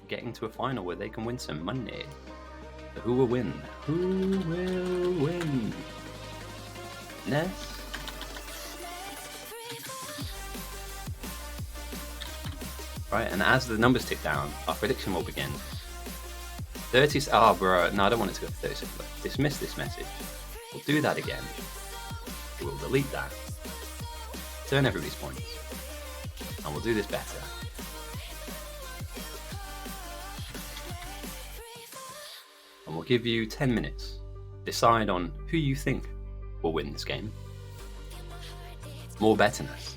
getting to a final where they can win some money. So who will win? Who will win? Ness? Right, and as the numbers tick down, our prediction will begin. 30. Oh, bro. No, I don't want it to go for 30 seconds. Dismiss this message. We'll do that again. We'll delete that. Turn everybody's points. And we'll do this better. And we'll give you 10 minutes. Decide on who you think will win this game. More betterness.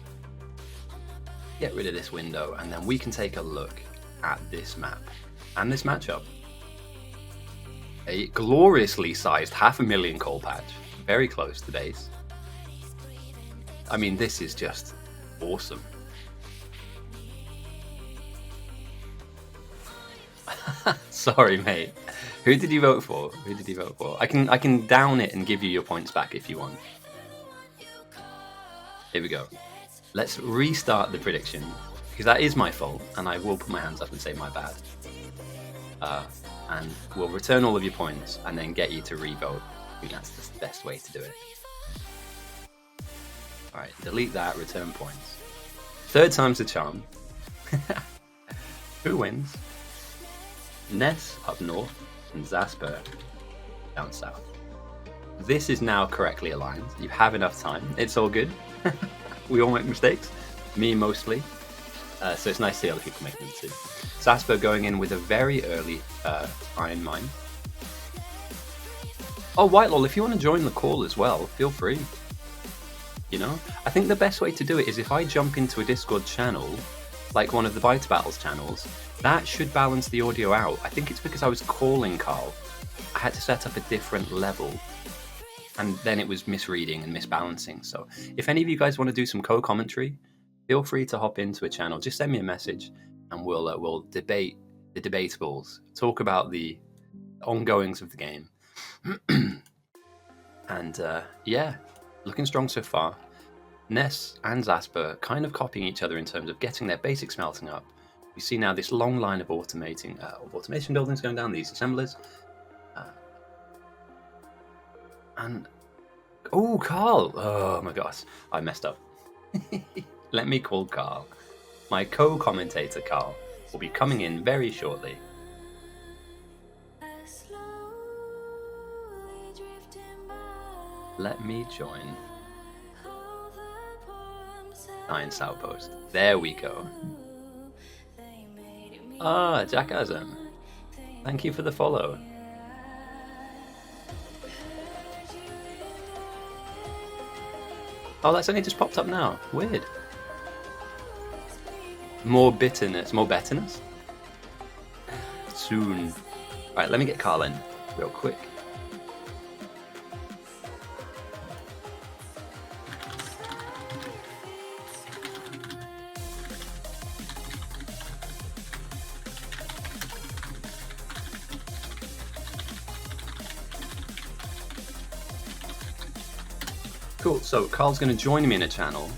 Get rid of this window, and then we can take a look at this map and this matchup. A gloriously sized 500,000 coal patch, very close to base. I mean, this is just awesome. Sorry, mate. Who did you vote for? Who did you vote for? I can down it and give you your points back if you want. Here we go. Let's restart the prediction, because that is my fault, and I will put my hands up and say my bad. And we'll return all of your points, and then get you to re-vote. I think that's the best way to do it. Alright, delete that, return points. Third time's the charm. Who wins? Ness up north, and Zaspar down south. This is now correctly aligned. You have enough time. It's all good. We all make mistakes. Me mostly. So it's nice to see other people making them too. Zaspar going in with a very early iron mine. Oh, Whitelol, if you want to join the call as well, feel free. You know? I think the best way to do it is if I jump into a Discord channel, like one of the Bite Battles channels, that should balance the audio out. I think it's because I was calling Carl. I had to set up a different level, and then it was misreading and misbalancing. So if any of you guys want to do some co-commentary, feel free to hop into a channel. Just send me a message, and we'll debate the debatables, talk about the ongoings of the game. And yeah, looking strong so far. Ness and Zaspar kind of copying each other in terms of getting their basic smelting up. We see now this long line of automation buildings going down, these assemblers. And oh, Carl! Oh my gosh, I messed up. Let me call Carl. My co-commentator Carl will be coming in very shortly. Let me join Science Outpost. There we go. Ah, Jackasm. Thank you for the follow. Oh, that's only just popped up now. Weird. More bitterness. More betterness? Soon. Alright, let me get Carl in real quick. Cool, so Carl's going to join me in a channel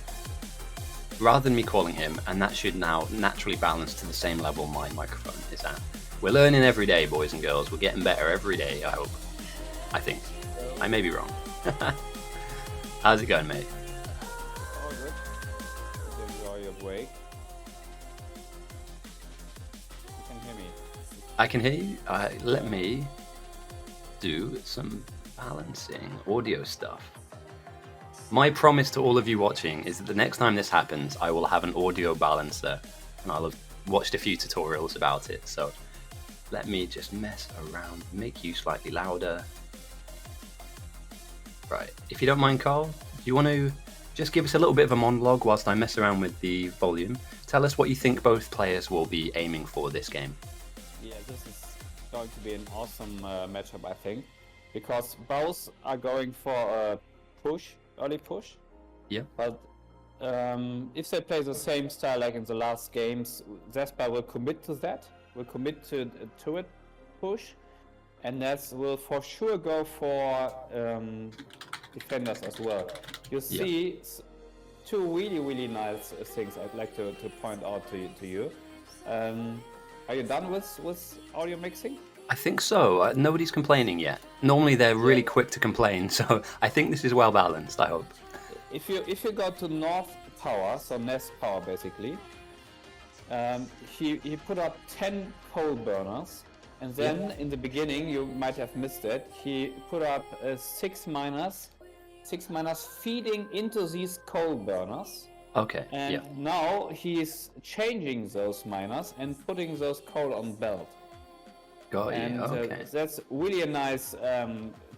rather than me calling him, and that should now naturally balance to the same level my microphone is at. We're learning every day, boys and girls. We're getting better every day, I hope. I think. I may be wrong. How's it going, mate? All good. Enjoy your break. You can hear me. I can hear you. Let me do some balancing audio stuff. My promise to all of you watching is that the next time this happens, I will have an audio balancer, and I'll have watched a few tutorials about it. So let me just mess around, make you slightly louder. Right, if you don't mind, Carl, do you want to just give us a little bit of a monologue whilst I mess around with the volume? Tell us what you think both players will be aiming for this game. Yeah, this is going to be an awesome matchup, I think, because both are going for a push. Early push. Yeah. But if they play the same style like in the last games, Zaspar will commit to that. Will commit to it push, and Ness will for sure go for defenders as well. You see two really nice things I'd like to point out to you. Are you done with audio mixing? I think so. Nobody's complaining yet. Normally they're really quick to complain, so I think this is well balanced, I hope. If you go to North Power, so Ness Power basically, he put up 10 coal burners, and then in the beginning, you might have missed it, he put up 6 miners feeding into these coal burners. Okay. And now he's changing those miners and putting those coal on belt. Got you. And Okay. that's really a nice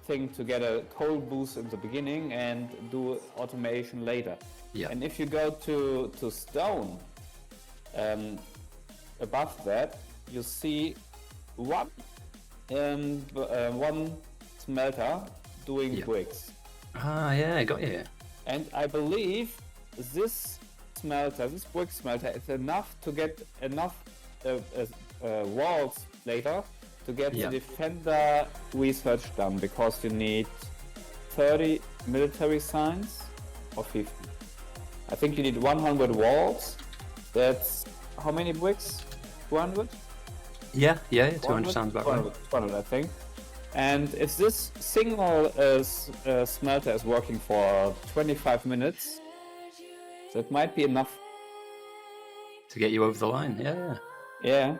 thing to get a coal boost in the beginning and do automation later. Yeah. And if you go to stone, above that, you see one smelter doing bricks. Ah, yeah, got you. And I believe this brick smelter, is enough to get enough walls later to get the defender research done, because you need 30 military signs or 50. I think you need 100 walls. That's how many bricks? 200? Yeah, 200 sounds about right. 200, I think. And if this single smelter is working for 25 minutes, that might be enough to get you over the line. Yeah. Yeah,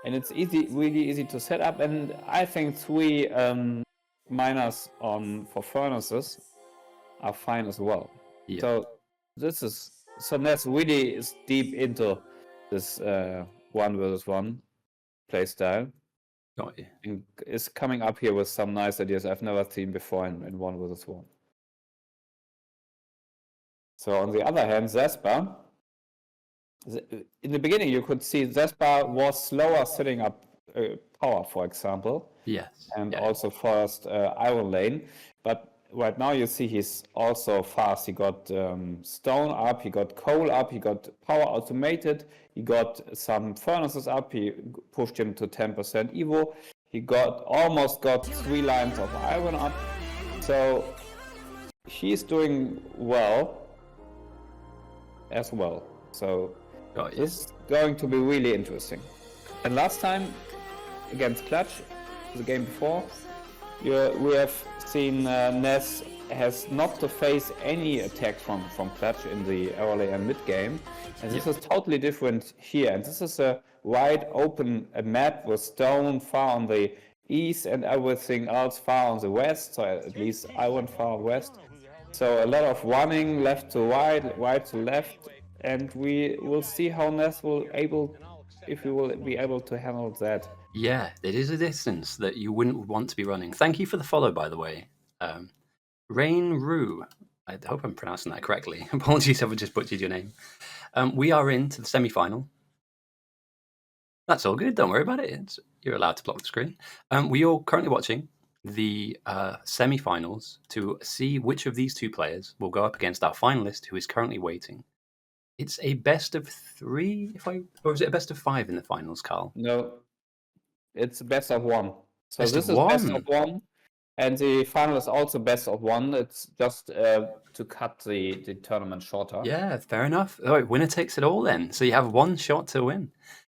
and it's really easy to set up. And I think 3 miners for furnaces are fine as well. Yeah. So Ness really is deep into this 1 versus 1 playstyle. Got you. And is coming up here with some nice ideas I've never seen before in 1 versus 1. So on the other hand, Zaspar, in the beginning you could see Zaspar was slower setting up power, for example. Yes. And also first iron lane. But right now you see he's also fast. He got stone up, he got coal up, he got power automated, he got some furnaces up, he pushed him to 10% Evo. He almost got 3 lines of iron up. So he's doing well as well. So this is going to be really interesting. And last time against Clutch, the game before, we have seen Ness has not to face any attack from Clutch in the early and mid game. And this is totally different here. And this is a wide open map with stone far on the east and everything else far on the west. So at least I went far west. So a lot of running left to right to left. And we will see how Ness will be able to handle that. Yeah, it is a distance that you wouldn't want to be running. Thank you for the follow, by the way. Rain Rue. I hope I'm pronouncing that correctly. Apologies if I just butchered your name. We are into the semi-final. That's all good. Don't worry about it. You're allowed to block the screen. We are currently watching the semi-finals to see which of these 2 players will go up against our finalist, who is currently waiting. It's a best of 3, or is it a best of 5 in the finals, Carl? No, it's best of 1. So best this of is 1. best of 1, and the final is also best of 1. It's just to cut the tournament shorter. Yeah, fair enough. All right, winner takes it all then. So you have 1 shot to win.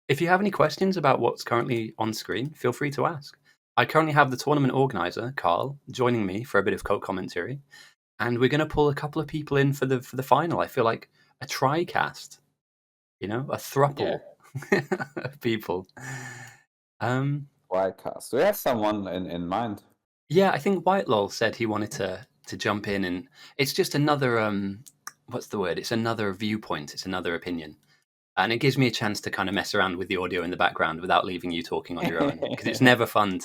If you have any questions about what's currently on screen, feel free to ask. I currently have the tournament organizer, Carl, joining me for a bit of co-commentary, and we're going to pull a couple of people in for the final. I feel like a tri-cast, a thruple of people. Tri-cast. Do you have someone in mind? Yeah, I think Whitelol said he wanted to jump in, and it's just another what's the word? It's another viewpoint. It's another opinion. And it gives me a chance to kind of mess around with the audio in the background without leaving you talking on your own. Because it's never fun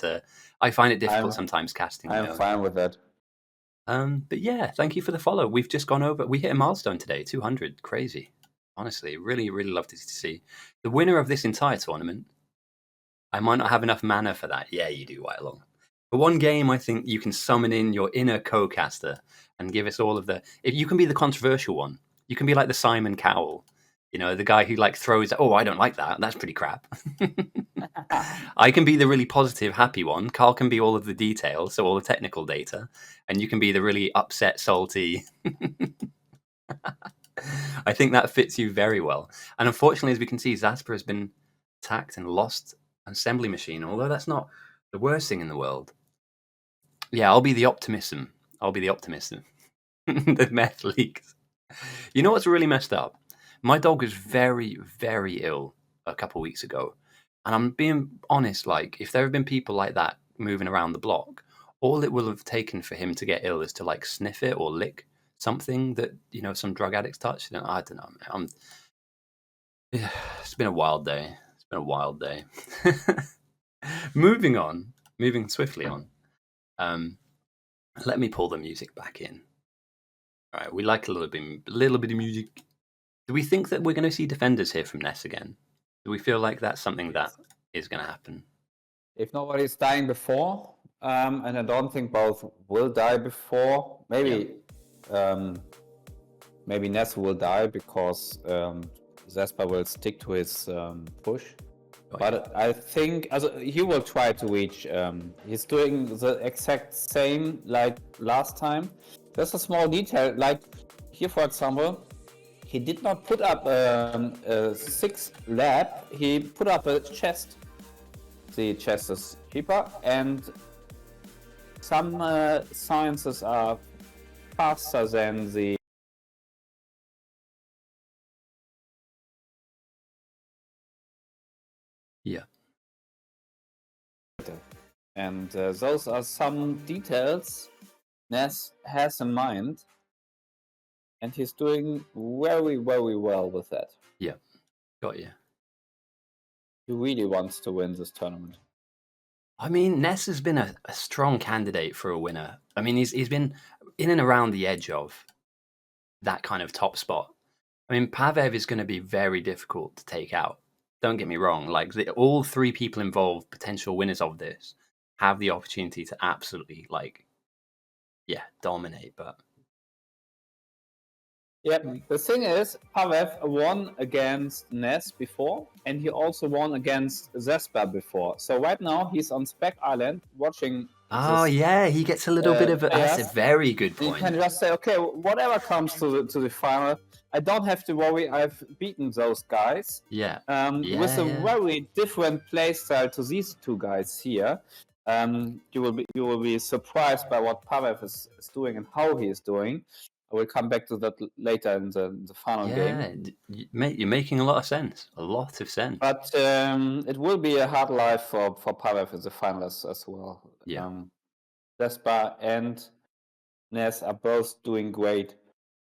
I find it difficult sometimes casting. I'm fine with that. But yeah, thank you for the follow. We've just gone over, we hit a milestone today, 200. Crazy. Honestly, really, really loved it to see. The winner of this entire tournament, I might not have enough mana for that. Yeah, you do, Whitelong. For one game, I think you can summon in your inner co-caster and give us all of if you can be the controversial one. You can be like the Simon Cowell. The guy who throws, I don't like that. That's pretty crap. I can be the really positive, happy one. Carl can be all of the details, so all the technical data. And you can be the really upset, salty. I think that fits you very well. And unfortunately, as we can see, Zaspar has been attacked and lost an assembly machine, although that's not the worst thing in the world. Yeah, I'll be the optimism. The meth leaks. You know what's really messed up? My dog was very, very ill a couple of weeks ago. And I'm being honest, like, if there have been people like that moving around the block, all it will have taken for him to get ill is to, like, sniff it or lick something that, some drug addicts touch. I don't know, man. It's been a wild day. Moving swiftly on. Let me pull the music back in. All right, we like a little bit of music. Do we think that we're going to see defenders here from ness again? Do we feel like that's something that is going to happen? If nobody's dying before, and I don't think both will die before, maybe ness will die because Zaspar will stick to his push. But I think he will try to reach. He's doing the exact same like last time. There's a small detail, like here, for example, he did not put up a 6 lab. He put up a chest. The chest is cheaper, and some sciences are faster than the. Yeah. And those are some details ness has in mind, and he's doing very, very well with that. Yeah, got you. He really wants to win this tournament. I mean, ness has been a strong candidate for a winner. I mean, he's been in and around the edge of that kind of top spot. I mean, Pavev is going to be very difficult to take out. Don't get me wrong. Like, all 3 people involved, potential winners of this, have the opportunity to absolutely, dominate. But the thing is, Pavev won against ness before, and he also won against Zaspar before. So right now he's on Spec Island watching. He gets a little bit of a. That's a very good point. You can just say, okay, whatever comes to the final, I don't have to worry. I've beaten those guys. With a very different playstyle to these 2 guys here. You will be surprised by what Pavev is doing and how he is doing. I will come back to that later in the final game. You're making a lot of sense. But it will be a hard life for Pavev in the finals as well. Yeah. Zaspar and ness are both doing great.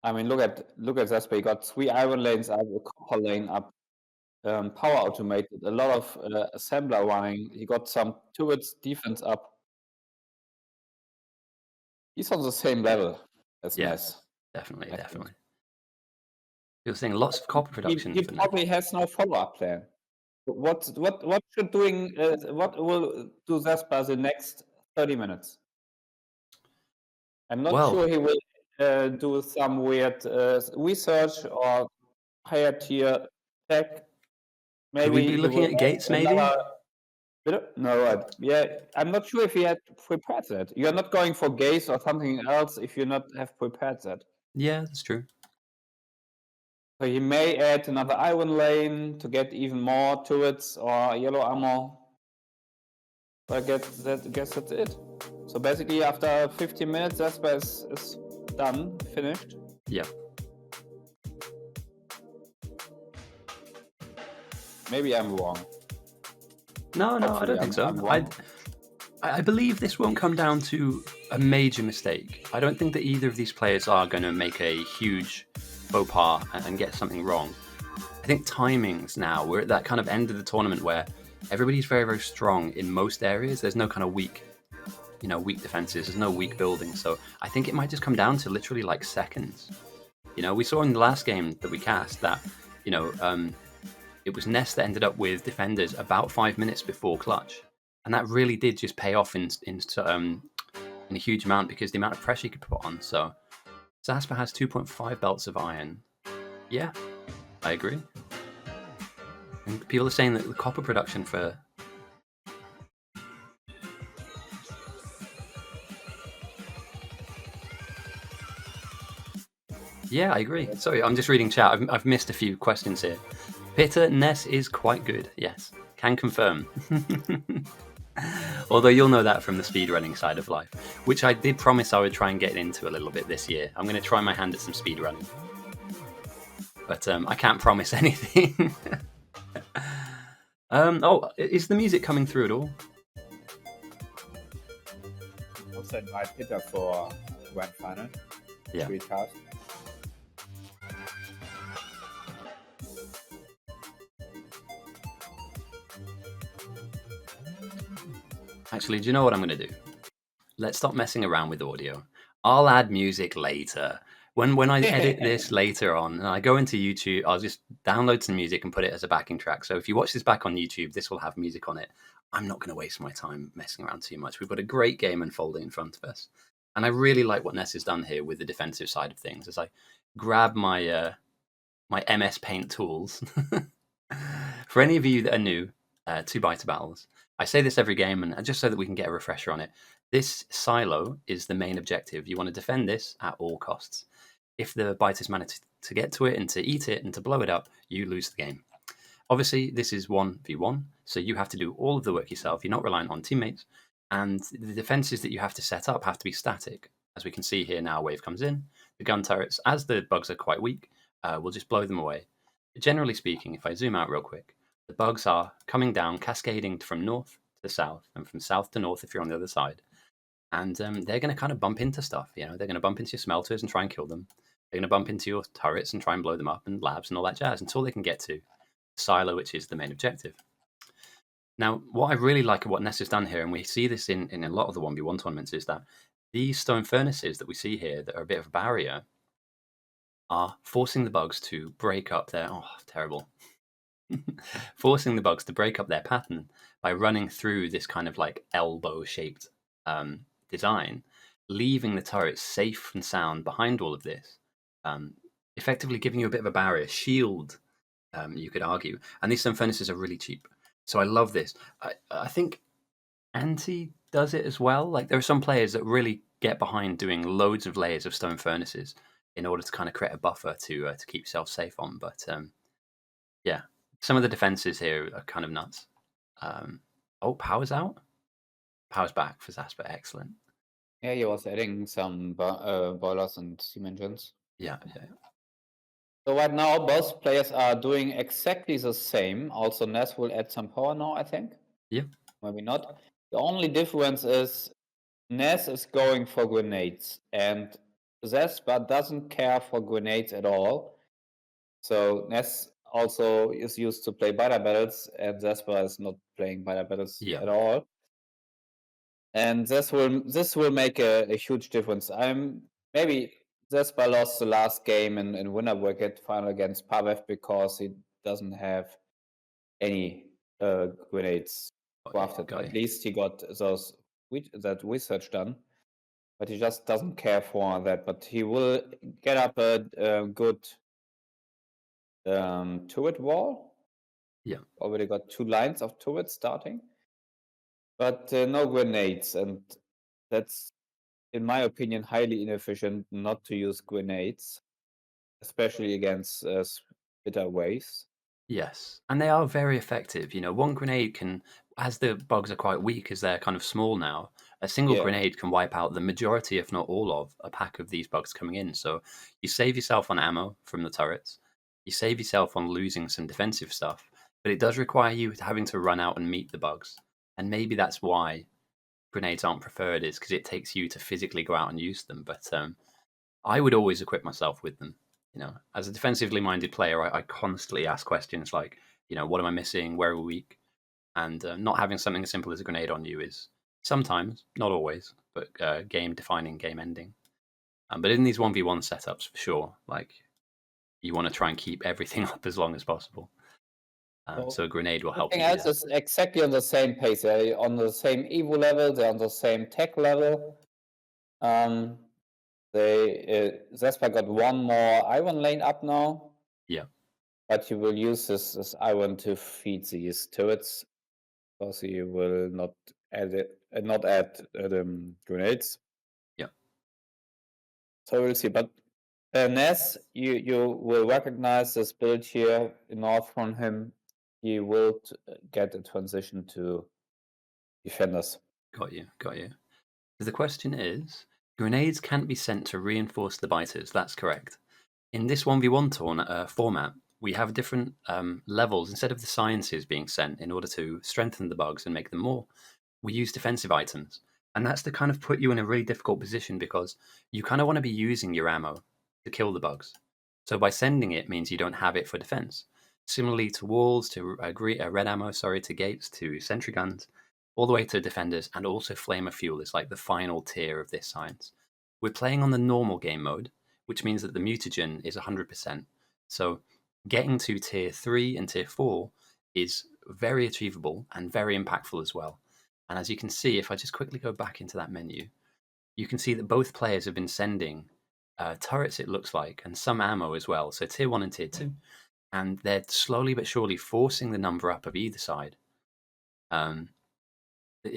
I mean, look at Zaspar. He got 3 iron lanes up, a copper lane up, power automated, a lot of assembler running. He got some turrets defense up. He's on the same level as ness. Definitely. You're saying lots of copper production. He probably has no follow-up plan. What will do Zaspar the next 30 minutes? I'm not sure he will do some weird research or higher tier tech. Maybe could we be looking at gates? Maybe. No, I'm not sure if he had prepared that. You're not going for gaze or something else if you not have prepared that. Yeah, that's true. So he may add another iron lane to get even more turrets or yellow armor. So I guess that's it. So basically, after 15 minutes, Zaspar is done, finished. Yeah. Maybe I'm wrong. No, I don't think so. I believe this won't come down to a major mistake. I don't think that either of these players are going to make a huge faux pas and get something wrong. I think timings now, we're at that kind of end of the tournament where everybody's very, very strong in most areas. There's no kind of weak defenses. There's no weak building. So I think it might just come down to literally like seconds. We saw in the last game that we cast that, it was ness that ended up with defenders about 5 minutes before clutch, and that really did just pay off in a huge amount because the amount of pressure you could put on. So Zaspar has 2.5 belts of iron. Yeah, I agree. And people are saying that the copper production for I agree. Sorry, I'm just reading chat. I've missed a few questions here. Peter, ness is quite good. Yes. Can confirm. Although you'll know that from the speedrunning side of life, which I did promise I would try and get into a little bit this year. I'm going to try my hand at some speedrunning. But I can't promise anything. Oh, is the music coming through at all? Also invite Peter for grand final. Yeah. Recast. Actually, do you know what I'm going to do? Let's stop messing around with audio. I'll add music later. When I edit this later on, and I go into YouTube, I'll just download some music and put it as a backing track. So if you watch this back on YouTube, this will have music on it. I'm not going to waste my time messing around too much. We've got a great game unfolding in front of us. And I really like what Ness has done here with the defensive side of things. As I grab my my MS Paint tools. For any of you that are new to Biter Battles, I say this every game, and just so that we can get a refresher on it, this silo is the main objective. You want to defend this at all costs. If the biters manage to get to it and to eat it and to blow it up, you lose the game. Obviously, this is 1v1, so you have to do all of the work yourself. You're not reliant on teammates, and the defenses that you have to set up have to be static. As we can see here now, wave comes in. The gun turrets, as the bugs are quite weak, will just blow them away. Generally speaking, if I zoom out real quick, the bugs are coming down, cascading from north to south, and from south to north if you're on the other side. And they're going to kind of bump into stuff. You know, they're going to bump into your smelters and try and kill them. They're going to bump into your turrets and try and blow them up, and labs and all that jazz until they can get to silo, which is the main objective. Now, what I really like of what Ness has done here, and we see this in a lot of the 1v1 tournaments, is that these stone furnaces that we see here that are a bit of a barrier are forcing the bugs to break up their... Oh, terrible. Forcing the bugs to break up their pattern by running through this kind of like elbow-shaped design, leaving the turrets safe and sound behind all of this, effectively giving you a bit of a barrier, shield, you could argue. And these stone furnaces are really cheap. So I love this. I think Anti does it as well. Like there are some players that really get behind doing loads of layers of stone furnaces in order to kind of create a buffer to keep yourself safe on. But yeah, some of the defenses here are kind of nuts. Oh, power's out. Power's back for Zaspar. Excellent. Yeah, he was adding some boilers and steam engines. Yeah. So right now, both players are doing exactly the same. Also, Ness will add some power now, I think. Yeah. Maybe not. The only difference is Ness is going for grenades, and Zaspar doesn't care for grenades at all. So Ness also is used to play biter battles, and Zaspar is not playing biter battles at all. And this will make a huge difference. Maybe Zaspar lost the last game in winner bracket final against Pavev because he doesn't have any grenades crafted. At least he got that research done, but he just doesn't care for that. But he will get up a good turret wall. Yeah. Already got 2 lines of turrets starting, but no grenades, and that's, in my opinion, highly inefficient not to use grenades, especially against spitter waves. Yes, and they are very effective. You know, one grenade can, as the bugs are quite weak, as they're kind of small now, a single grenade can wipe out the majority, if not all, of a pack of these bugs coming in. So you save yourself on ammo from the turrets, you save yourself on losing some defensive stuff, but it does require you having to run out and meet the bugs. And maybe that's why grenades aren't preferred, is because it takes you to physically go out and use them. But I would always equip myself with them. You know, as a defensively minded player, I constantly ask questions like, you know, what am I missing? Where are we weak? And not having something as simple as a grenade on you is sometimes, not always, but game defining, game ending. But in these 1v1 setups, for sure, like you want to try and keep everything up as long as possible. So a grenade will help you. Everything else is exactly on the same pace. They're on the same Evo level. They're on the same tech level. Zaspar got one more iron lane up now. Yeah. But you will use this iron to feed these turrets, because he will not add grenades. Yeah. So we'll see. But Ness, you will recognize this build here north from him. he will get a transition to defenders. Got you, got you. The question is, grenades can't be sent to reinforce the biters. That's correct. In this 1v1 format, we have different levels. Instead of the sciences being sent in order to strengthen the bugs and make them more, we use defensive items. And that's to kind of put you in a really difficult position because you kind of want to be using your ammo to kill the bugs. So by sending it means you don't have it for defense. Similarly to walls, to red ammo, sorry, to gates, to sentry guns, all the way to defenders, and also flamer fuel is like the final tier of this science. We're playing on the normal game mode, which means that the mutagen is 100%. So getting to tier 3 and tier 4 is very achievable and very impactful as well. And as you can see, if I just quickly go back into that menu, you can see that both players have been sending turrets, it looks like, and some ammo as well. So tier 1 and tier 2. And they're slowly but surely forcing the number up of either side.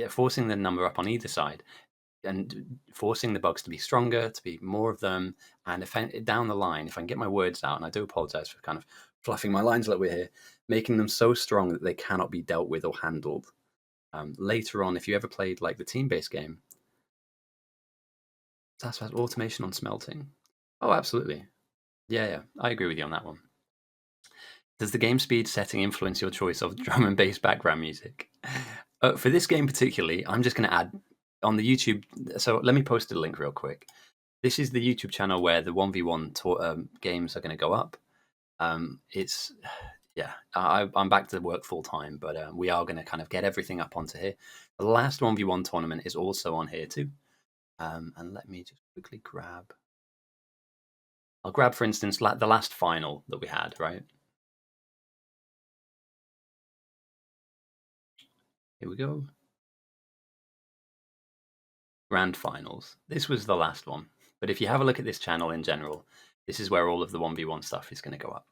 Forcing the number up on either side and forcing the bugs to be stronger, to be more of them. And if down the line, if I can get my words out, and I do apologize for kind of fluffing my lines a little bit here, making them so strong that they cannot be dealt with or handled. Later on, if you ever played like the team-based game, that's automation on smelting. Oh, absolutely. Yeah, I agree with you on that one. Does the game speed setting influence your choice of drum and bass background music? For this game particularly, I'm just going to add on the YouTube. So let me post a link real quick. This is the YouTube channel where the 1v1 games are going to go up. It's yeah, I'm back to work full time, but we are going to kind of get everything up onto here. The last 1v1 tournament is also on here too. And let me just quickly grab. I'll grab, for instance, the last final that we had, right? Here we go. Grand finals. This was the last one. But if you have a look at this channel in general, this is where all of the 1v1 stuff is going to go up.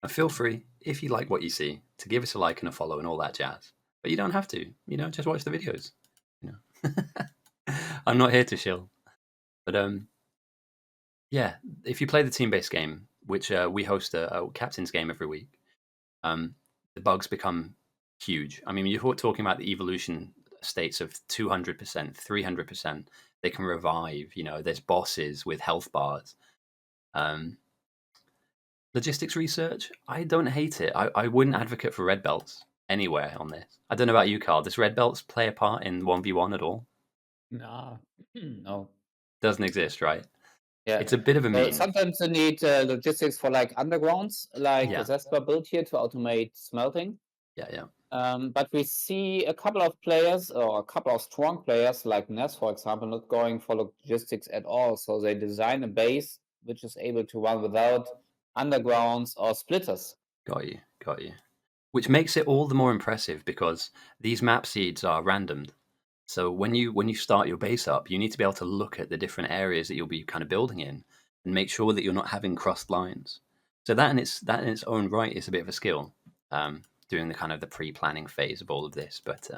And feel free, if you like what you see, to give us a like and a follow and all that jazz. But you don't have to, just watch the videos. I'm not here to shill. But yeah, if you play the team-based game, which we host a captain's game every week, the bugs become huge. I mean, you're talking about the evolution states of 200%, 300%. They can revive. There's bosses with health bars. Logistics research, I don't hate it. I wouldn't advocate for red belts anywhere on this. I don't know about you, Carl. Does red belts play a part in 1v1 at all? Nah, no. Doesn't exist, right? Yeah. It's a bit of a meme. Sometimes you need logistics for like undergrounds, like Yeah. Zaspar built here to automate smelting. Yeah. But we see a couple of players or a couple of strong players like Ness, for example, not going for logistics at all. So they design a base which is able to run without undergrounds or splitters. Got you. Which makes it all the more impressive because these map seeds are randomed. So when you start your base up, you need to be able to look at the different areas that you'll be kind of building in and make sure that you're not having crossed lines. So that in its own right is a bit of a skill, doing the kind of the pre-planning phase of all of this. But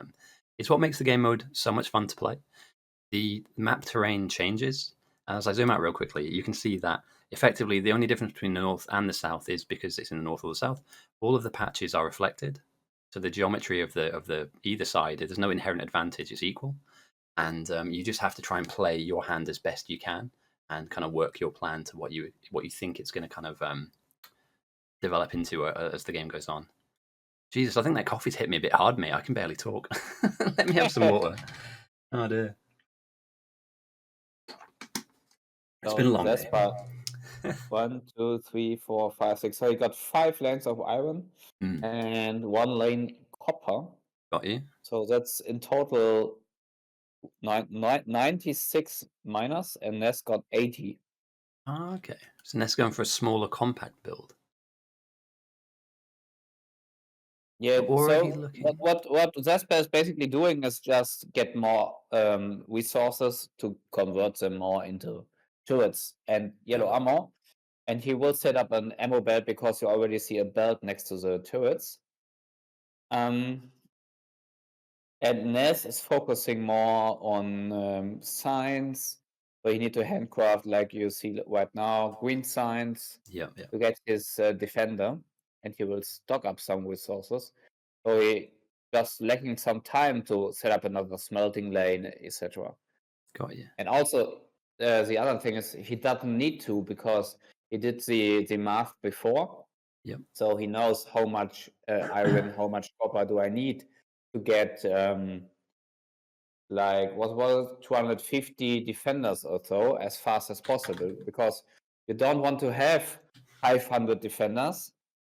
it's what makes the game mode so much fun to play. The map terrain changes. As I zoom out real quickly, you can see that effectively the only difference between the north and the south is because it's in the north or the south. All of the patches are reflected, so the geometry of the either side, there's no inherent advantage. It's equal, and you just have to try and play your hand as best you can, and kind of work your plan to what you think it's going to kind of develop into as the game goes on. Jesus, I think that coffee's hit me a bit hard, mate. I can barely talk. Let me have some water. Oh dear. It's been a long day. 1, 2, 3, 4, 5, 6. So you got 5 lanes of iron and 1 lane copper. Got you. So that's in total 96 miners, and Ness got 80. Oh, okay. So Ness going for a smaller, compact build. Yeah. Already So looking. what Zaspar is basically doing is just get more resources to convert them more into turrets and yellow armor. And he will set up an ammo belt because you already see a belt next to the turrets. And Ness is focusing more on signs. So you need to handcraft, like you see right now, green signs Yeah. to get his defender. and he will stock up some resources. So he just lacking some time to set up another smelting lane, etc. Got you. And also, the other thing is he doesn't need to because he did the math before, Yep. so he knows how much iron, how much copper do I need to get like what was it, 250 defenders or so as fast as possible, because you don't want to have 500 defenders.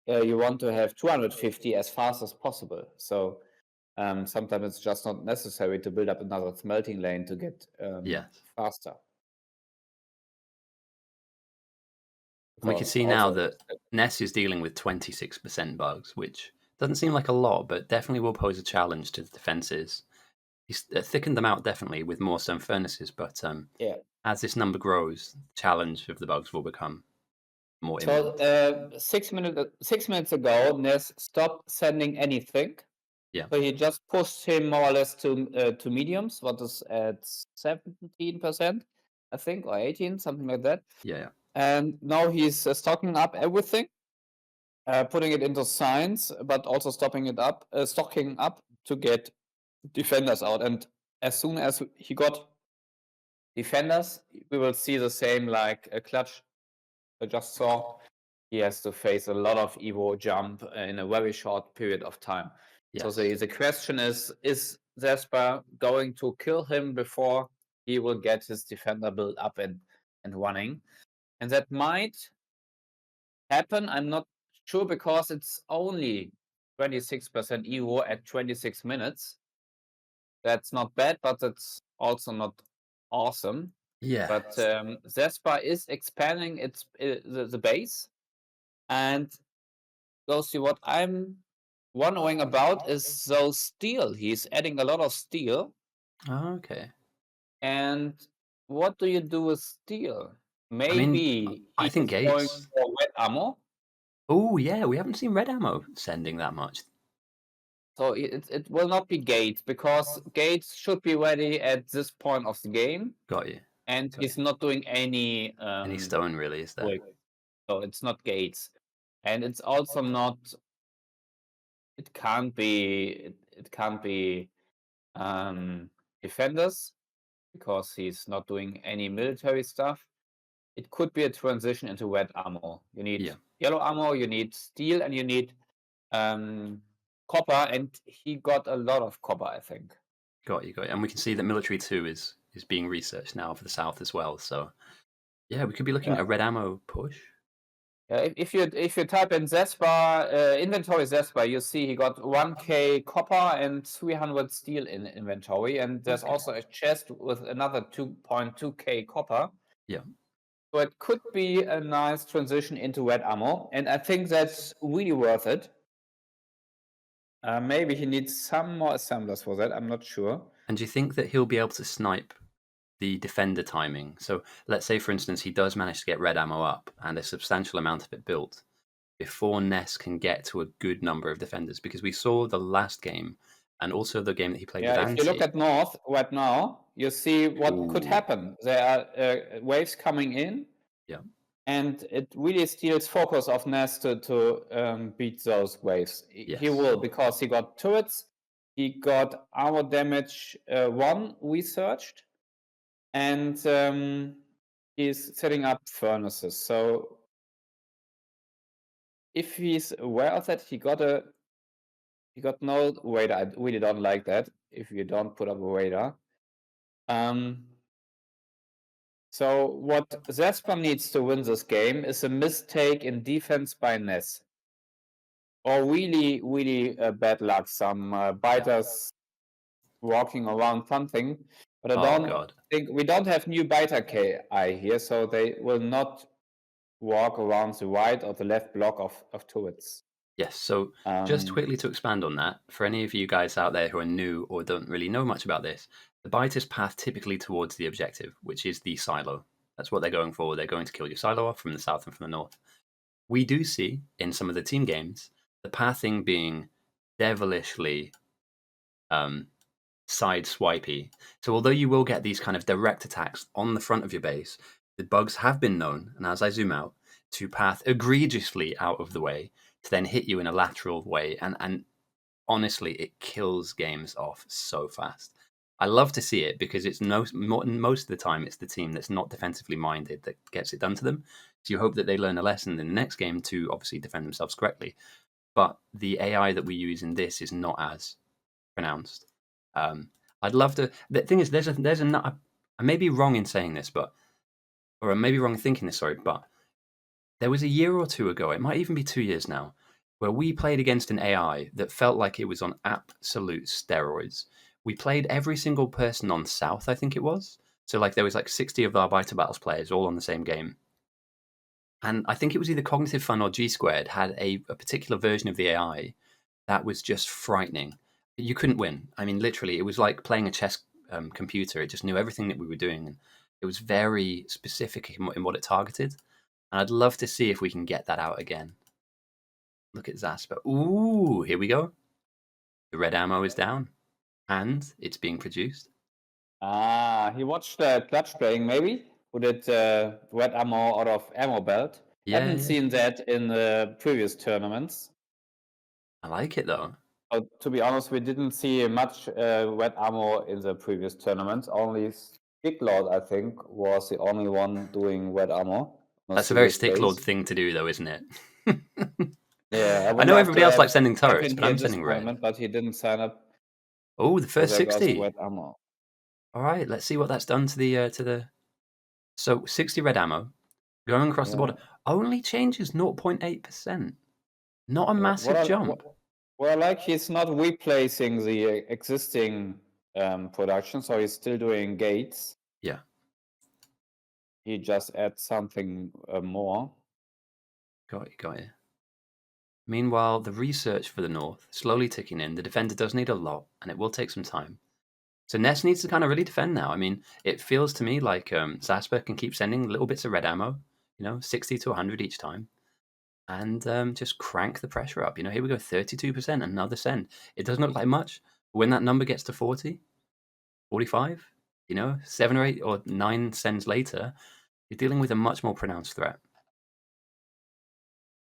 You want to have 250 as fast as possible. So sometimes it's just not necessary to build up another smelting lane to get Yes. faster. And we can Because see now also, that Ness is dealing with 26% bugs, which doesn't seem like a lot, but definitely will pose a challenge to the defenses. He's thickened them out definitely with more stone furnaces, but yeah. as this number grows, the challenge of the bugs will become more So imminent. 6 minutes ago, Ness stopped sending anything. Yeah, So he just pushed him more or less to mediums, what is at 17%, I think, or 18, something like that. yeah. And now he's stocking up everything, putting it into science, but also stocking up to get defenders out. And as soon as he got defenders, we will see the same like a clutch I just saw. He has to face a lot of Evo jump in a very short period of time. So Yes. the question is Zaspar going to kill him before he will get his defender build up and running? And that might happen. I'm not sure because it's only 26% Evo at 26 minutes. That's not bad, but it's also not awesome. Yeah. But Zaspar is expanding the base, and Ghosty, what I'm wondering about is those steel. He's adding a lot of steel. Oh, okay. And what do you do with steel? I mean, Maybe I he think is going Gates. for wet ammo. Oh, yeah, we haven't seen red ammo sending that much. So it will not be Gates because Gates should be ready at this point of the game. Got you. And Got he's you. not doing any Any stone really, is there? quick. So it's not Gates. And it's also not, it can't be, it can't be defenders, because he's not doing any military stuff. It could be a transition into red ammo. You need Yeah. yellow ammo, you need steel, and you need copper. And he got a lot of copper, I think. Got you, got you. And we can see that military 2 is being researched now for the south as well. So yeah, we could be looking Yeah. at a red ammo push. If you type in Zaspar, inventory Zaspar, you see he got 1k copper and 300 steel in inventory, and there's Okay. also a chest with another 2.2k copper. Yeah. So it could be a nice transition into red ammo, and I think that's really worth it. Maybe he needs some more assemblers for that. I'm not sure. And do you think that he'll be able to snipe the defender timing? So let's say, for instance, he does manage to get red ammo up and a substantial amount of it built before Ness can get to a good number of defenders, because we saw the last game and also the game that he played Yeah, with if you look Anti. at North right now, you see what could Ooh, happen. There are waves coming in, yeah, and it really steals focus of Ness to beat those waves. He yes, will, because he got turrets, he got armor damage 1 researched, and he's setting up furnaces. So if he's aware of that, he got no radar. I really don't like that if you don't put up a radar. So what Zaspar needs to win this game is a mistake in defense by Ness, or really, really bad luck. Some yeah. biters walking around something, but I Oh don't god, think we don't have new biter KI here, so they will not walk around the right or the left block of turrets. yes. So just Um, quickly to expand on that, for any of you guys out there who are new or don't really know much about this, the biter's path typically towards the objective, which is the silo. That's what they're going for. They're going to kill your silo off from the south and from the north. We do see in some of the team games the pathing being devilishly side swipey. So although you will get these kind of direct attacks on the front of your base, the bugs have been known, and as I zoom out, to path egregiously out of the way to then hit you in a lateral way, and honestly, it kills games off so fast. I love to see it because it's most of the time it's the team that's not defensively minded that gets it done to them. So you hope that they learn a lesson in the next game to obviously defend themselves correctly. But the AI that we use in this is not as pronounced. Um, I'd love to. The thing is, I may be wrong in saying this, or I may be wrong in thinking this. Sorry, but there was a year or two ago. It might even be 2 years now, where we played against an AI that felt like it was on absolute steroids. We played every single person on South, I think it was. So like there was like 60 of our Biter Battles players all on the same game. And I think it was either Cognitive Fun or G Squared had a particular version of the AI that was just frightening. You couldn't win. I mean, literally, it was like playing a chess computer. It just knew everything that we were doing, and it was very specific in what it targeted. And I'd love to see if we can get that out again. Look at Zaspar. Ooh, here we go. The red ammo is down, and it's being produced. Ah, he watched Clutch playing, maybe? Who did red ammo out of ammo belt. Yeah, Haven't yeah. seen that in the previous tournaments. I like it though. To be honest, we didn't see much red ammo in the previous tournaments. Only Sticklord, I think, was the only one doing red ammo on a That's a very serious Sticklord base. thing to do, though, isn't it? Yeah, I I would know love everybody to else likes sending have turrets, him but here I'm this sending red. tournament, but he didn't sign up. Oh, the So first there goes the 60. red ammo. All right, let's see what that's done to the. So 60 red ammo going across the Yeah. border only changes 0.8%. Not a Yeah. massive jump. What I like, he's not replacing the existing production, so he's still doing gates. Yeah, He just adds something more. got you. Meanwhile, the research for the North slowly ticking in. The defender does need a lot, and it will take some time. So Ness needs to kind of really defend now. I mean, it feels to me like Zaspar can keep sending little bits of red ammo, 60 to 100 each time, and just crank the pressure up. Here we go, 32%, another send. It doesn't look like much. But when that number gets to 40, 45, 7 or 8 or 9 sends later, you're dealing with a much more pronounced threat.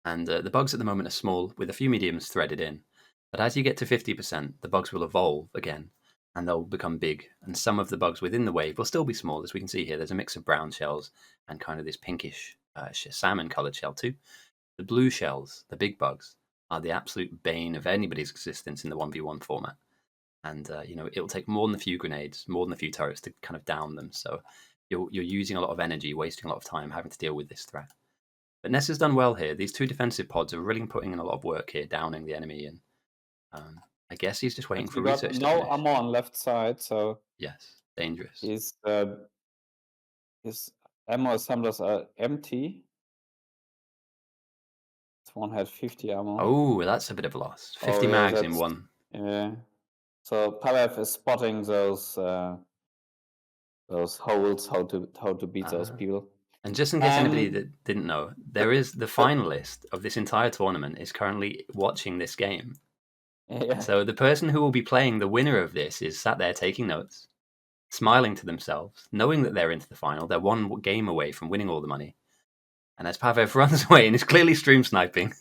And the bugs at the moment are small, with a few mediums threaded in. But as you get to 50%, the bugs will evolve again, and they'll become big. And some of the bugs within the wave will still be small, as we can see here. There's a mix of brown shells and kind of this pinkish salmon-colored shell too. The blue shells, the big bugs, are the absolute bane of anybody's existence in the 1v1 format. And it'll take more than a few grenades, more than a few turrets to kind of down them. So you're using a lot of energy, wasting a lot of time having to deal with this threat. But Ness has done well here. These two defensive pods are really putting in a lot of work here, downing the enemy, and I guess he's just waiting And for we got research to no finish. ammo on left side, so Yes, dangerous. his ammo assemblers are empty. This one had 50 ammo. Oh, that's a bit of a loss. 50 yeah, mags in one. Yeah. So Pavev is spotting those holes, how to beat those people. And just in case anybody that didn't know, there is the finalist of this entire tournament is currently watching this game. Yeah. So the person who will be playing the winner of this is sat there taking notes, smiling to themselves, knowing that they're into the final. They're one game away from winning all the money. And as Pavev runs away and is clearly stream sniping.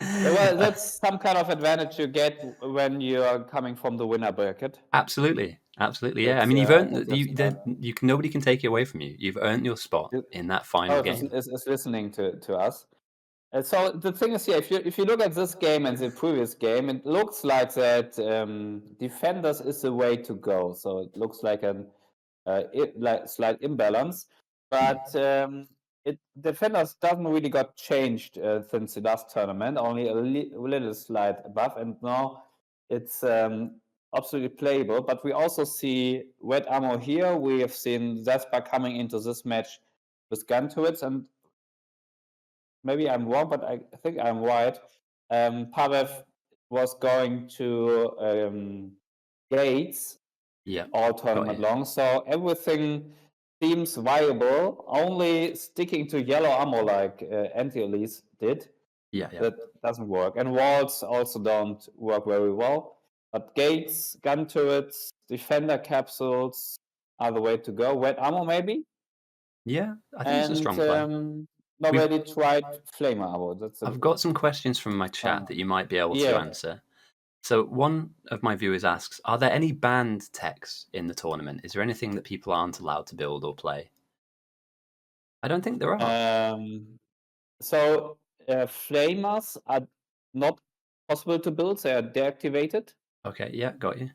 Well, that's some kind of advantage you get when you are coming from the winner bracket. Absolutely, yeah. I mean, you've I think earned nobody can take it away from you. You've earned your spot in that final game. Is listening to us. So the thing is here, if you look at this game and the previous game, it looks like that defenders is the way to go. So it looks like like slight imbalance, but defenders doesn't really got changed since the last tournament. Only a little slide above, and now it's absolutely playable. But we also see red ammo here. We have seen Zaspar coming into this match with gun turrets, and maybe I'm wrong, but I think I'm right. Pavev was going to Gates Yeah, all got tournament you. long, so everything seems viable. Only sticking to yellow ammo like Anti-Elise did, Yeah. that doesn't work. And walls also don't work very well. But gates, gun turrets, defender capsules are the way to go. Red ammo maybe? Yeah, I think it's a And strong play. We've nobody tried Flamer Abo. That's a I've got some questions from my chat that you might be able to yeah. answer. So one of my viewers asks, are there any banned techs in the tournament? Is there anything that people aren't allowed to build or play? I don't think there are. Um, so Flamers are not possible to build. They are deactivated. Okay, yeah, got you.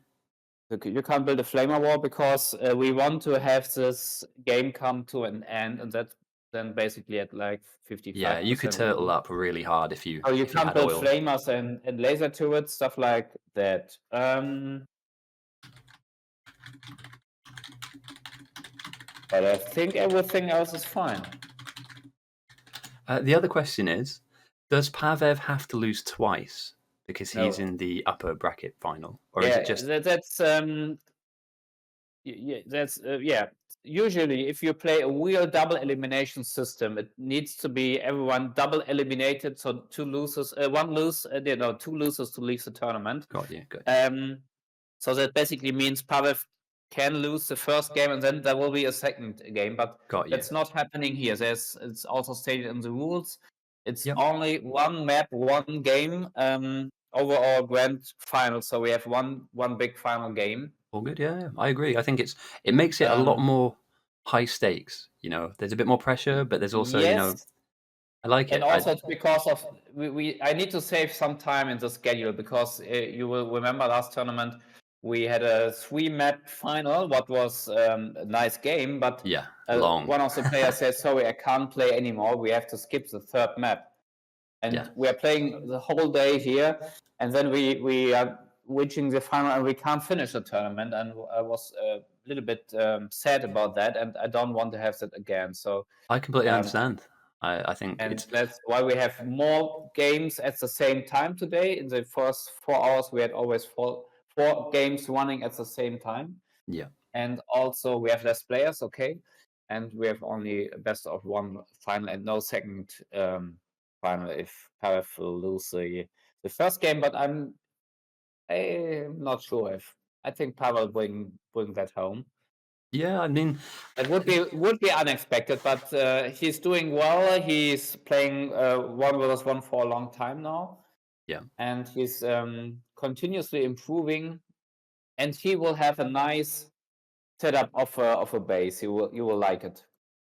You can't build a Flamer War because we want to have this game come to an end, and that's then basically at like Yeah, you could 55% turtle even. up really hard if So you you can't had build oil. flamers and laser turrets, stuff like that. But I think everything else is fine. The other question is, does Pavev have to lose twice because he's No. in the upper bracket final, or is it Yeah, just that's yeah. Usually, if you play a real double elimination system, it needs to be everyone double eliminated. So two losers, one lose, no, two losers to leave the tournament. got you, got you, Um, So that basically means Pavel can lose the first game and then there will be a second game, but got you? that's not happening here. It's also stated in the rules. It's Yep, only one map, one game overall grand final. So we have one big final game. all good. Yeah, yeah, I agree. I think it makes it a lot Um, more high stakes. There's a bit more pressure, but there's also yes, I like and it. also it's because of I need to save some time in the schedule because you will remember last tournament we had a 3 map final what was a nice game, but Yeah, long. one of the players said sorry, I can't play anymore, we have to skip the third map, Yeah, and we are playing the whole day here, and then we are reaching the final and we can't finish the tournament, and I was a little bit sad about that, and I don't want to have that again. So I completely um, understand. I think and it's that's why we have more games at the same time today. In the first 4 hours, we had always four games running at the same time. yeah. And also, we have less players, okay? And we have only a best of one final and no second final if Paris will lose the first game. But I'm not sure if. I think Pavel will bring that home. Yeah, I mean, It would be unexpected, but he's doing well. He's playing 1v1 for a long time now, yeah. and he's continuously improving. And he will have a nice setup of a base. You will like it.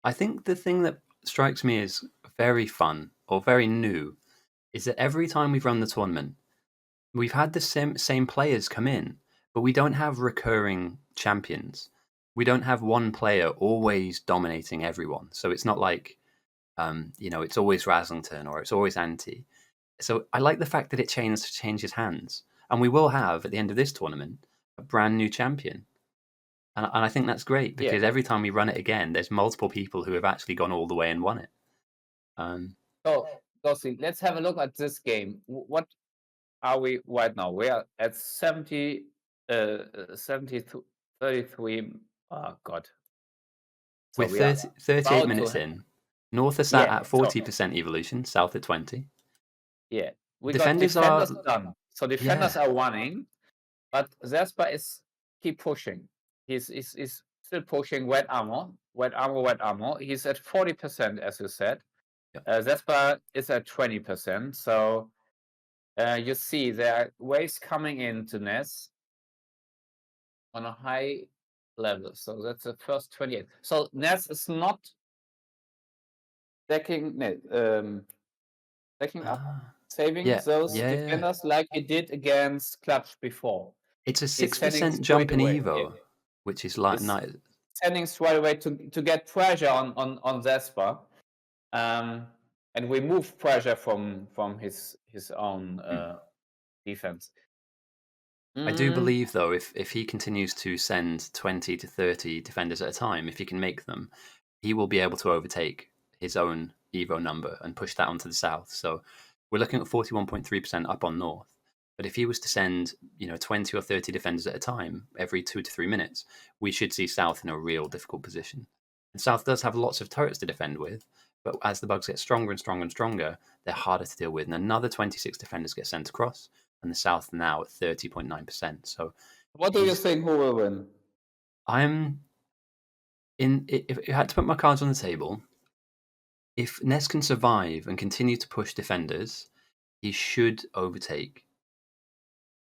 I think the thing that strikes me as very fun or very new is that every time we've run the tournament, we've had the same players come in, but we don't have recurring champions. We don't have one player always dominating everyone. So it's not like it's always Raslington or it's always Anti. So I like the fact that it changes hands, and we will have at the end of this tournament a brand new champion. And I think that's great Yeah. because every time we run it again, there's multiple people who have actually gone all the way and won it. So, Gossi, let's have a look at this game. What are we right now? We are at 70, 33. Oh God. We're So we are 38 about to. minutes in. North are sat Yeah. at So 40% evolution, south at 20. yeah, we got Defenders are, defenders done. So defenders yeah, are running, but Zaspar is keep pushing. He's still pushing wet armor, wet armor, wet armor. He's at 40%, as you said. yeah. Zaspar is at 20%. So you see there are waves coming into ness on a high level. So that's the first 28. So ness is not decking, no, decking up, Ah, saving yeah, those yeah, yeah. defenders like he did against Clutch before. It's a He's sending 6% straight jump in away. Yeah. Evo, which is like He's nice. sending straight away to get pressure on Zaspar, and remove pressure from his own defense. I do Mm, believe, though, if he continues to send 20 to 30 defenders at a time, if he can make them, he will be able to overtake his own Evo number and push that onto the south. So we're looking at 41.3% up on north. But if he was to send, 20 or 30 defenders at a time every 2 to 3 minutes, we should see south in a real difficult position. And south does have lots of turrets to defend with, but as the bugs get stronger and stronger and stronger, they're harder to deal with. And another 26 defenders get sent across, and the south now at 30.9%. So what do you he's think? Who will win? I'm in if I had to put my cards on the table, if Ness can survive and continue to push defenders, he should overtake.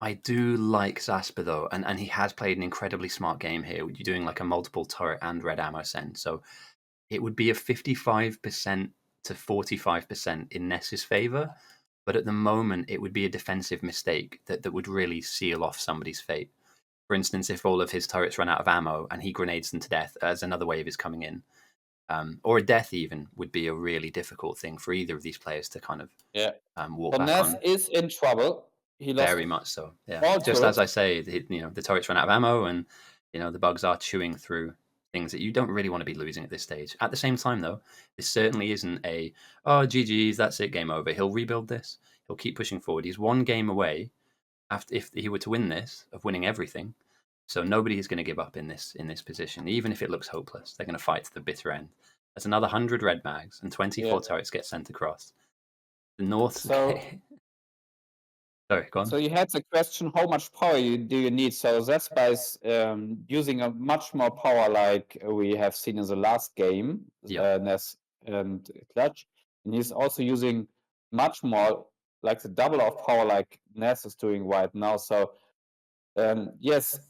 I do like Zaspar though, and he has played an incredibly smart game here. You're doing like a multiple turret and red ammo send, so it would be a 55% to 45% in Ness's favor. But at the moment, it would be a defensive mistake that would really seal off somebody's fate. For instance, if all of his turrets run out of ammo and he grenades them to death as another wave is coming in, or a death even, would be a really difficult thing for either of these players to kind of Yeah. walk So back Ness on. is in trouble. He lost Very much so. Yeah. all Just as turrets. I say, the turrets run out of ammo, and the bugs are chewing through things that you don't really want to be losing at this stage. At the same time, though, this certainly isn't a GG's, that's it, game over. He'll rebuild this. He'll keep pushing forward. He's one game away after if he were to win this of winning everything. So nobody is going to give up in this position, even if it looks hopeless. They're going to fight to the bitter end. There's another 100 red mags and Yeah. 24 turrets get sent across. The North. So Sorry, go on. So you had the question, how much power do you need? So Zaspar is using a much more power like we have seen in the last game, Yeah. Ness and Clutch. And he's also using much more, like the double of power like Ness is doing right now. So yes,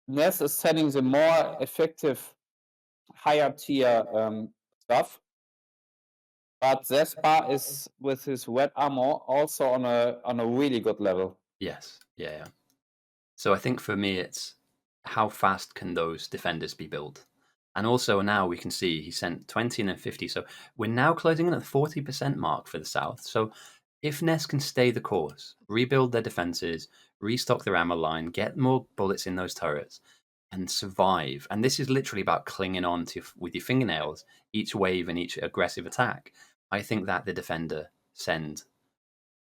Ness is sending the more effective, higher tier stuff. But Zaspar is with his red armor also on a really good level. Yes. Yeah. Yeah. So I think for me, it's how fast can those defenders be built? And also now we can see he sent 20 and then 50. So we're now closing in at the 40% mark for the South. So if Ness can stay the course, rebuild their defenses, restock their ammo line, get more bullets in those turrets, and survive, and this is literally about clinging on to with your fingernails each wave and each aggressive attack, I think that the defender send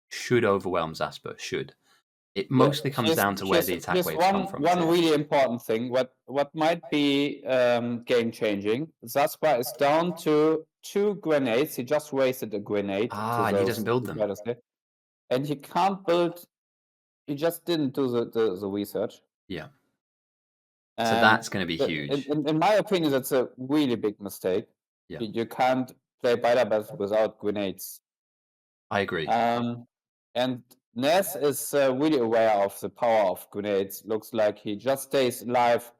should overwhelm Zaspar, should. It Yeah, mostly comes down to where the attack here's waves come from, one too. really important thing. What might be game changing? Zaspar is down to 2 grenades. He just wasted a grenade to And he doesn't those build two them. fighters there, and he can't build. He just didn't do the research. Yeah. So And that's going to be in, huge. in in my opinion, that's a really big mistake. Yeah, You can't play Biter without grenades. I agree. And Ness is really aware of the power of grenades. Looks like he just stays alive,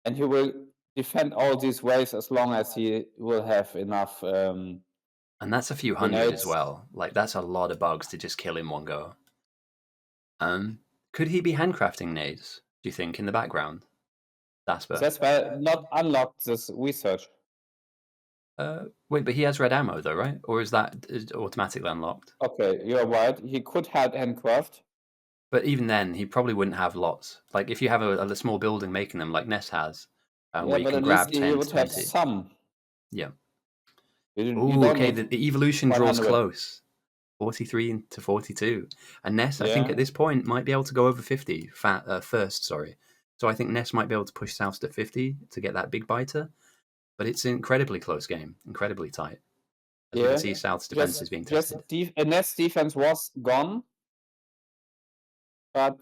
and he will defend all these waves as long as he will have enough And that's a few hundred as grenades. well. Like, that's a lot of bugs to just kill in one go. Could he be handcrafting nades, do you think, in the background? Zasper? That's why not unlocked this research. Wait, but he has red ammo, though, right? Or is that automatically unlocked? Okay, you're right. He could have handcraft. But even then, he probably wouldn't have lots. Like, if you have a small building making them, like Ness has, Yeah, where you but can at least grab he 10 to would have 20. some. Yeah. You Oh, don't okay. need The evolution draws 100. close. 43 to 42. And Ness, I think Yeah, at this point, might be able to go over 50 first, sorry. So I think Ness might be able to push South to 50 to get that big biter. But it's an incredibly close game, incredibly tight. As we can yeah. see, South's defense Just is being just tested. Ness defense was gone, but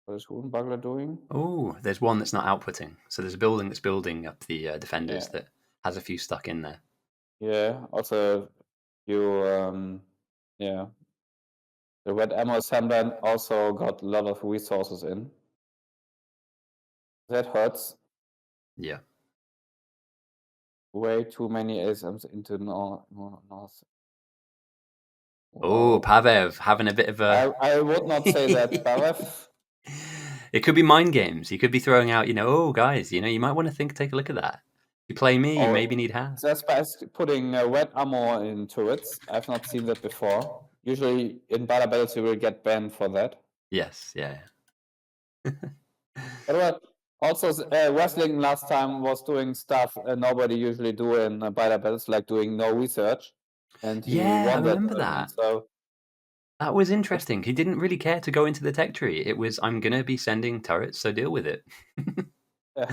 what is Bugler doing? Oh, there's one that's not outputting. So there's a building that's building up the defenders Yeah, that has a few stuck in there. yeah. Also, you yeah. The red ammo assembler also got a lot of resources in. That hurts. Yeah. Way too many ASMs into north. Oh, Wow. Pavev having a bit of a. I would not say that, Barev. It could be mind games. He could be throwing out, oh, guys, you might want to take a look at that. You play me, you maybe Or need half. Zaspar is putting red ammo in turrets. I've not seen that before. Usually in battle battles you will get banned for that. Yes, yeah. But well, also wrestling last time was doing stuff nobody usually do in battle battles, like doing no research, and he Yeah, I won that remember tournament. that. So That was it's interesting. He didn't really care to go into the tech tree. It was, I'm going to be sending turrets, so deal with it. yeah.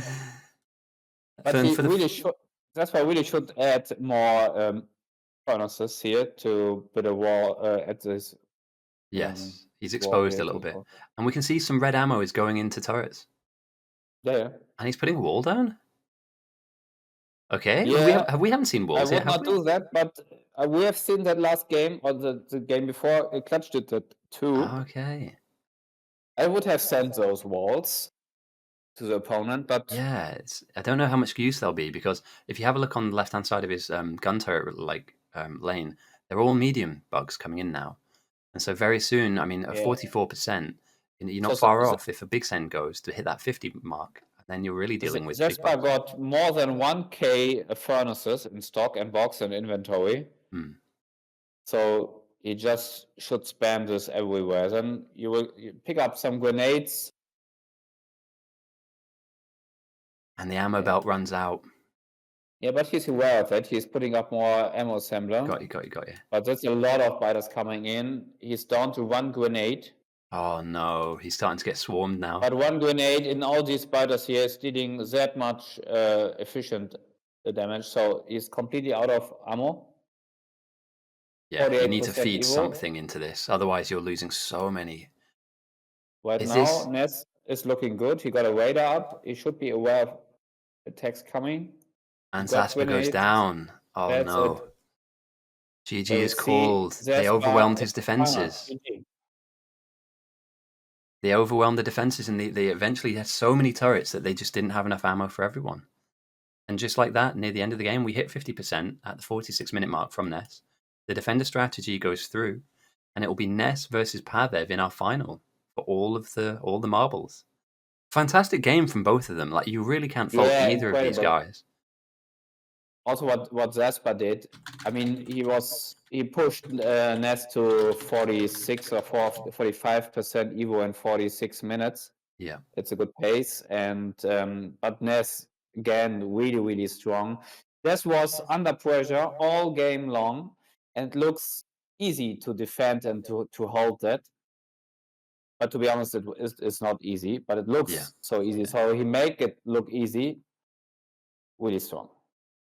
But for, he for the. really should. That's why really should add more furnaces here to put a wall at this Yes, he's wall exposed here a little to bit. the. And we can see some red ammo is going into turrets. Yeah, yeah. And he's putting a wall down? Okay, Yeah, we haven't seen I walls yet, would have not we? do that, but we have seen that last game or the game before. Clutch did that too. Okay. I would have sent those walls to the opponent, but Yeah, I don't know how much use they'll be because if you have a look on the left hand side of his gun turret lane, they're all medium bugs coming in now, and so very soon, I mean, at yeah. 44%, you're So, not far off if a big send goes to hit that 50 mark, and then you're really dealing with big Zaspar bugs. got more than 1K furnaces in stock and box and inventory. Hmm. So he just should spam this everywhere. Then you pick up some grenades. And the ammo Yeah. belt runs out. Yeah, but he's aware of it. He's putting up more ammo assembler. Got you, got you, got you. But there's a lot of biters coming in. He's down to one grenade. Oh no, he's starting to get swarmed now. But one grenade in all these biters here is dealing that much efficient damage. So he's completely out of ammo. Yeah, you need to 48% feed Evo. something into this, otherwise you're losing so many. Right Is now, this Ness is looking good. He got a radar up. He should be aware of attacks coming. He and got Zaspar goes grenades. down? Oh That's it. no. GG So you is see, called. They Zaspar overwhelmed is his final. defenses. GG. They overwhelmed the defenses, and they eventually had so many turrets that they just didn't have enough ammo for everyone. And just like that, near the end of the game, we hit 50% at the 46-minute mark from Ness. The defender strategy goes through, and it will be Ness versus Pavev in our final for all the marbles. Fantastic game from both of them. Like, you really can't fault Yeah, either of these incredible. guys. Also, what Zaspar did, I mean, he pushed Ness to 46 or 45% Evo in 46 minutes. Yeah. It's a good pace, and but Ness again really strong. Ness was under pressure all game long, and it looks easy to defend and to hold that. But to be honest, it's not easy. But it Yeah. looks so easy. So he make it look easy. Really strong.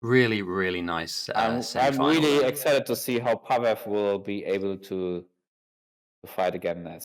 Really, really nice I'm semi-final really there. excited to see how Pavev will be able to fight again Ness.